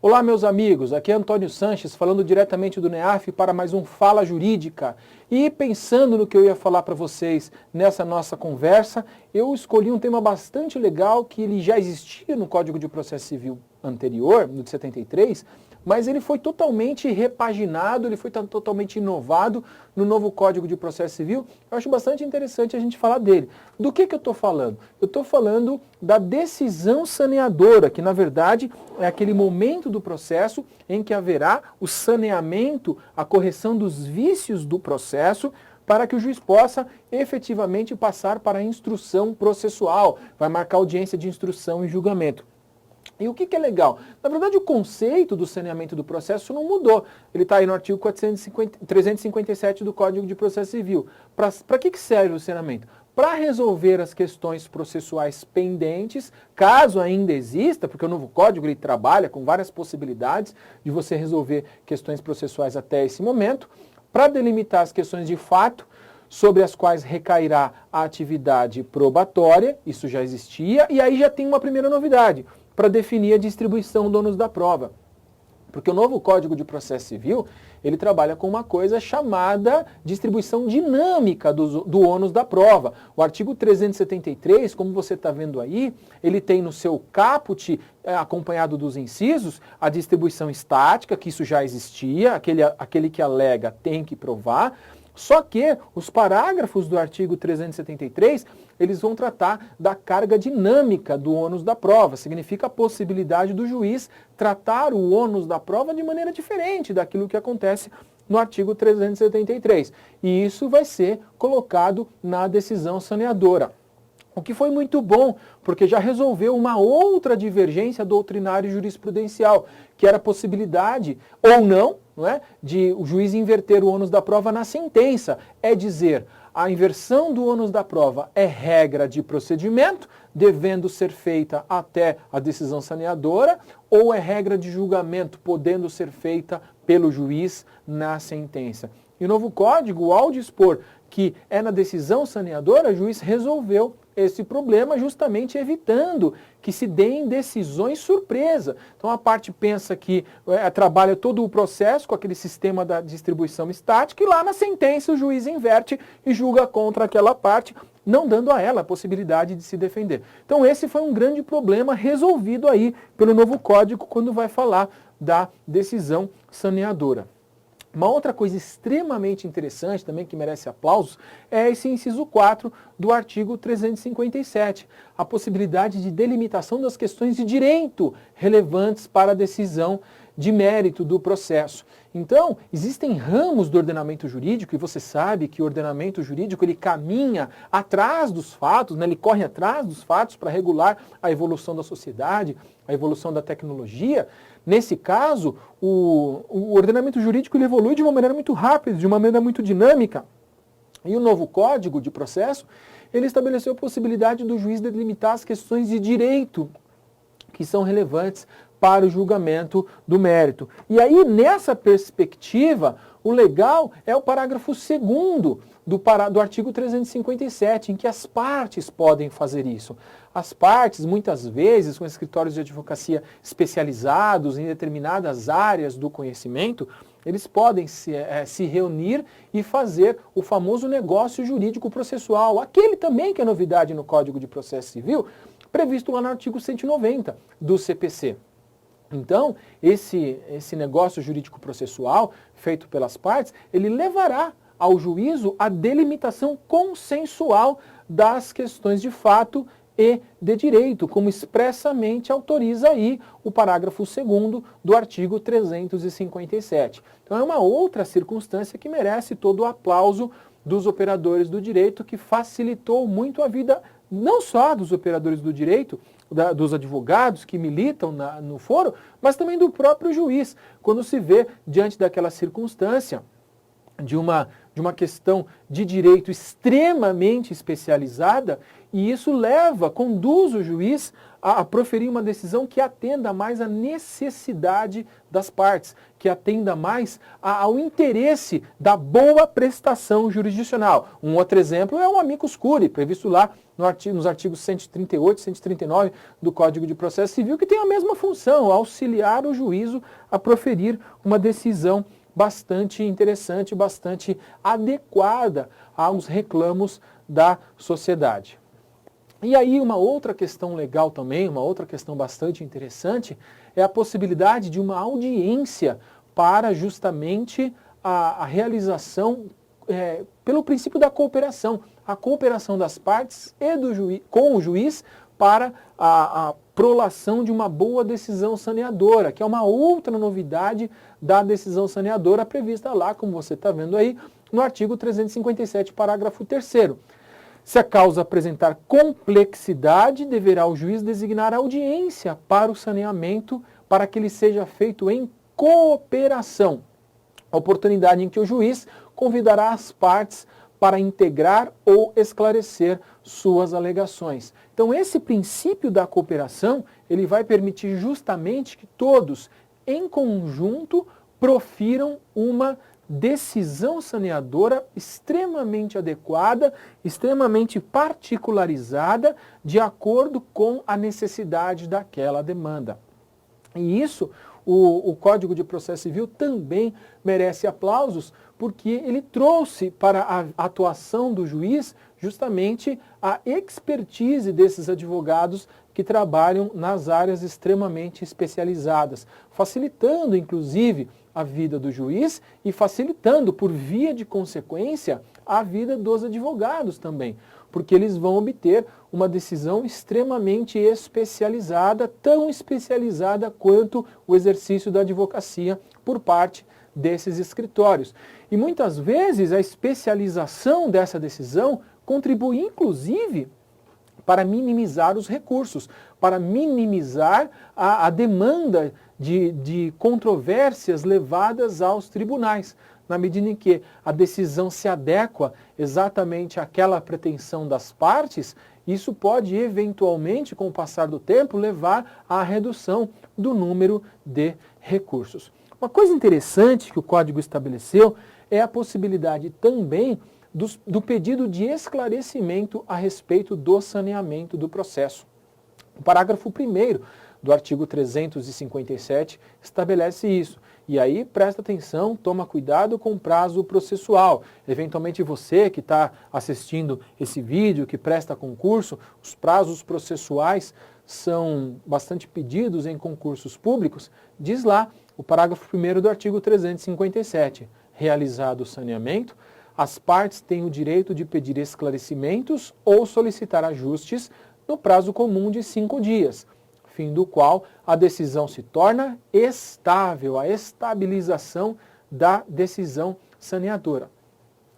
Olá, meus amigos, aqui é Antônio Sanches, falando diretamente do NEAF para mais um Fala Jurídica. E pensando no que eu ia falar para vocês nessa nossa conversa, eu escolhi um tema bastante legal que ele já existia no Código de Processo Civil anterior, no de 73, mas ele foi totalmente repaginado, ele foi totalmente inovado no novo Código de Processo Civil. Eu acho bastante interessante a gente falar dele. Do que eu estou falando? Eu estou falando da decisão saneadora, que na verdade é aquele momento do processo em que haverá o saneamento, a correção dos vícios do processo, para que o juiz possa efetivamente passar para a instrução processual, vai marcar audiência de instrução e julgamento. E o que é legal? Na verdade, o conceito do saneamento do processo não mudou. Ele está aí no artigo 357 do Código de Processo Civil. Para que serve o saneamento? Para resolver as questões processuais pendentes, caso ainda exista, porque o novo Código ele trabalha com várias possibilidades de você resolver questões processuais até esse momento, para delimitar as questões de fato, sobre as quais recairá a atividade probatória, isso já existia, e aí já tem uma primeira novidade, para definir a distribuição do ônus da prova. Porque o novo Código de Processo Civil, ele trabalha com uma coisa chamada distribuição dinâmica do ônus da prova. O artigo 373, como você está vendo aí, ele tem no seu caput, acompanhado dos incisos, a distribuição estática, que isso já existia, aquele que alega tem que provar. Só que os parágrafos do artigo 373, eles vão tratar da carga dinâmica do ônus da prova. Significa a possibilidade do juiz tratar o ônus da prova de maneira diferente daquilo que acontece no artigo 373. E isso vai ser colocado na decisão saneadora. O que foi muito bom, porque já resolveu uma outra divergência doutrinária e jurisprudencial, que era a possibilidade, ou não, de o juiz inverter o ônus da prova na sentença. É dizer, a inversão do ônus da prova é regra de procedimento, devendo ser feita até a decisão saneadora, ou é regra de julgamento, podendo ser feita pelo juiz na sentença. E o novo Código, ao dispor que é na decisão saneadora, o juiz resolveu esse problema justamente evitando que se deem decisões surpresa. Então a parte pensa que trabalha todo o processo com aquele sistema da distribuição estática e lá na sentença o juiz inverte e julga contra aquela parte, não dando a ela a possibilidade de se defender. Então esse foi um grande problema resolvido aí pelo novo Código quando vai falar da decisão saneadora. Uma outra coisa extremamente interessante, também que merece aplausos, é esse inciso 4 do artigo 357, a possibilidade de delimitação das questões de direito relevantes para a decisão de mérito do processo. Então, existem ramos do ordenamento jurídico, e você sabe que o ordenamento jurídico ele caminha atrás dos fatos, ele corre atrás dos fatos para regular a evolução da sociedade, a evolução da tecnologia. Nesse caso, o ordenamento jurídico ele evolui de uma maneira muito rápida, de uma maneira muito dinâmica. E o novo Código de Processo, ele estabeleceu a possibilidade do juiz delimitar as questões de direito que são relevantes para o julgamento do mérito. E aí, nessa perspectiva, o legal é o parágrafo 2º do artigo 357, em que as partes podem fazer isso. As partes, muitas vezes, com escritórios de advocacia especializados em determinadas áreas do conhecimento, eles podem se reunir e fazer o famoso negócio jurídico processual, aquele também que é novidade no Código de Processo Civil, previsto lá no artigo 190 do CPC. Então, esse negócio jurídico processual feito pelas partes, ele levará ao juízo a delimitação consensual das questões de fato e de direito, como expressamente autoriza aí o parágrafo 2º do artigo 357. Então é uma outra circunstância que merece todo o aplauso dos operadores do direito, que facilitou muito a vida não só dos operadores do direito, dos advogados que militam no foro, mas também do próprio juiz, quando se vê diante daquela circunstância de uma questão de direito extremamente especializada E isso conduz o juiz a proferir uma decisão que atenda mais à necessidade das partes, que atenda mais ao interesse da boa prestação jurisdicional. Um outro exemplo é o amicus curiae, previsto lá nos artigos 138 e 139 do Código de Processo Civil, que tem a mesma função, auxiliar o juízo a proferir uma decisão bastante interessante, bastante adequada aos reclamos da sociedade. E aí uma outra questão legal também, uma outra questão bastante interessante, é a possibilidade de uma audiência para justamente a realização, pelo princípio da cooperação, a cooperação das partes e com o juiz para a prolação de uma boa decisão saneadora, que é uma outra novidade da decisão saneadora prevista lá, como você está vendo aí, no artigo 357, parágrafo 3º. Se a causa apresentar complexidade, deverá o juiz designar audiência para o saneamento para que ele seja feito em cooperação. A oportunidade em que o juiz convidará as partes para integrar ou esclarecer suas alegações. Então, esse princípio da cooperação, ele vai permitir justamente que todos, em conjunto, profiram uma decisão saneadora extremamente adequada, extremamente particularizada, de acordo com a necessidade daquela demanda. E isso, o Código de Processo Civil também merece aplausos, porque ele trouxe para a atuação do juiz justamente a expertise desses advogados que trabalham nas áreas extremamente especializadas, facilitando, inclusive, a vida do juiz e facilitando, por via de consequência, a vida dos advogados também, porque eles vão obter uma decisão extremamente especializada, tão especializada quanto o exercício da advocacia por parte desses escritórios. E muitas vezes a especialização dessa decisão contribui, inclusive, para minimizar os recursos, para minimizar a demanda de controvérsias levadas aos tribunais, na medida em que a decisão se adequa exatamente àquela pretensão das partes, isso pode eventualmente, com o passar do tempo, levar à redução do número de recursos. Uma coisa interessante que o Código estabeleceu é a possibilidade também do pedido de esclarecimento a respeito do saneamento do processo. O parágrafo 1º do artigo 357 estabelece isso. E aí, presta atenção, toma cuidado com o prazo processual. Eventualmente você que está assistindo esse vídeo, que presta concurso, os prazos processuais são bastante pedidos em concursos públicos, diz lá o parágrafo 1º do artigo 357. Realizado o saneamento, as partes têm o direito de pedir esclarecimentos ou solicitar ajustes no prazo comum de 5 dias, fim do qual a decisão se torna estável, a estabilização da decisão saneadora.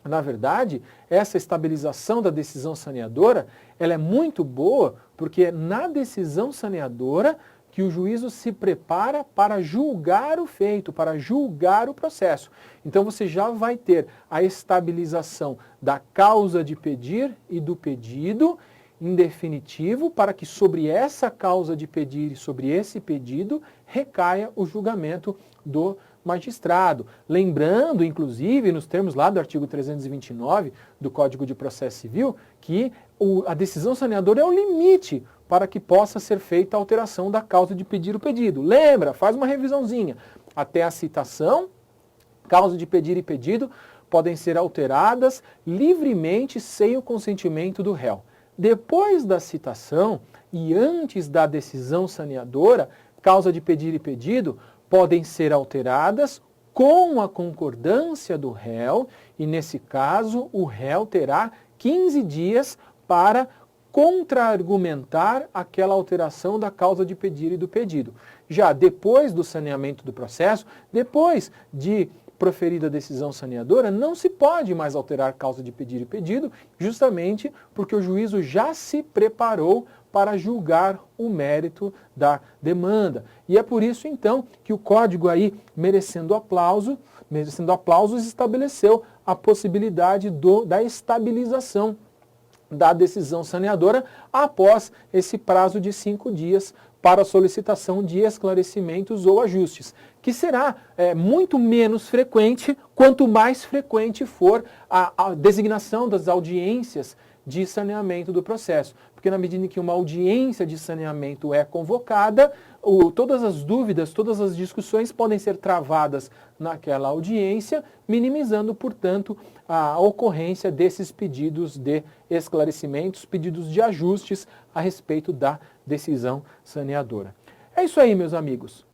Na verdade, essa estabilização da decisão saneadora, ela é muito boa porque é na decisão saneadora que o juízo se prepara para julgar o feito, para julgar o processo. Então você já vai ter a estabilização da causa de pedir e do pedido, em definitivo, para que sobre essa causa de pedir e sobre esse pedido recaia o julgamento do magistrado. Lembrando, inclusive, nos termos lá do artigo 329 do Código de Processo Civil, que a decisão saneadora é o limite para que possa ser feita a alteração da causa de pedir o pedido. Lembra, faz uma revisãozinha. Até a citação, causa de pedir e pedido podem ser alteradas livremente sem o consentimento do réu. Depois da citação e antes da decisão saneadora, causa de pedir e pedido podem ser alteradas com a concordância do réu e, nesse caso, o réu terá 15 dias para contra-argumentar aquela alteração da causa de pedir e do pedido. Já depois do saneamento do processo, depois de proferida a decisão saneadora, não se pode mais alterar causa de pedir e pedido, justamente porque o juízo já se preparou para julgar o mérito da demanda. E é por isso, então, que o Código aí, merecendo aplausos, estabeleceu a possibilidade da estabilização da decisão saneadora após esse prazo de 5 dias para a solicitação de esclarecimentos ou ajustes, que será muito menos frequente quanto mais frequente for a designação das audiências de saneamento do processo. Porque na medida em que uma audiência de saneamento é convocada, todas as dúvidas, todas as discussões podem ser travadas naquela audiência, minimizando, portanto, a ocorrência desses pedidos de esclarecimentos, pedidos de ajustes a respeito da decisão saneadora. É isso aí, meus amigos.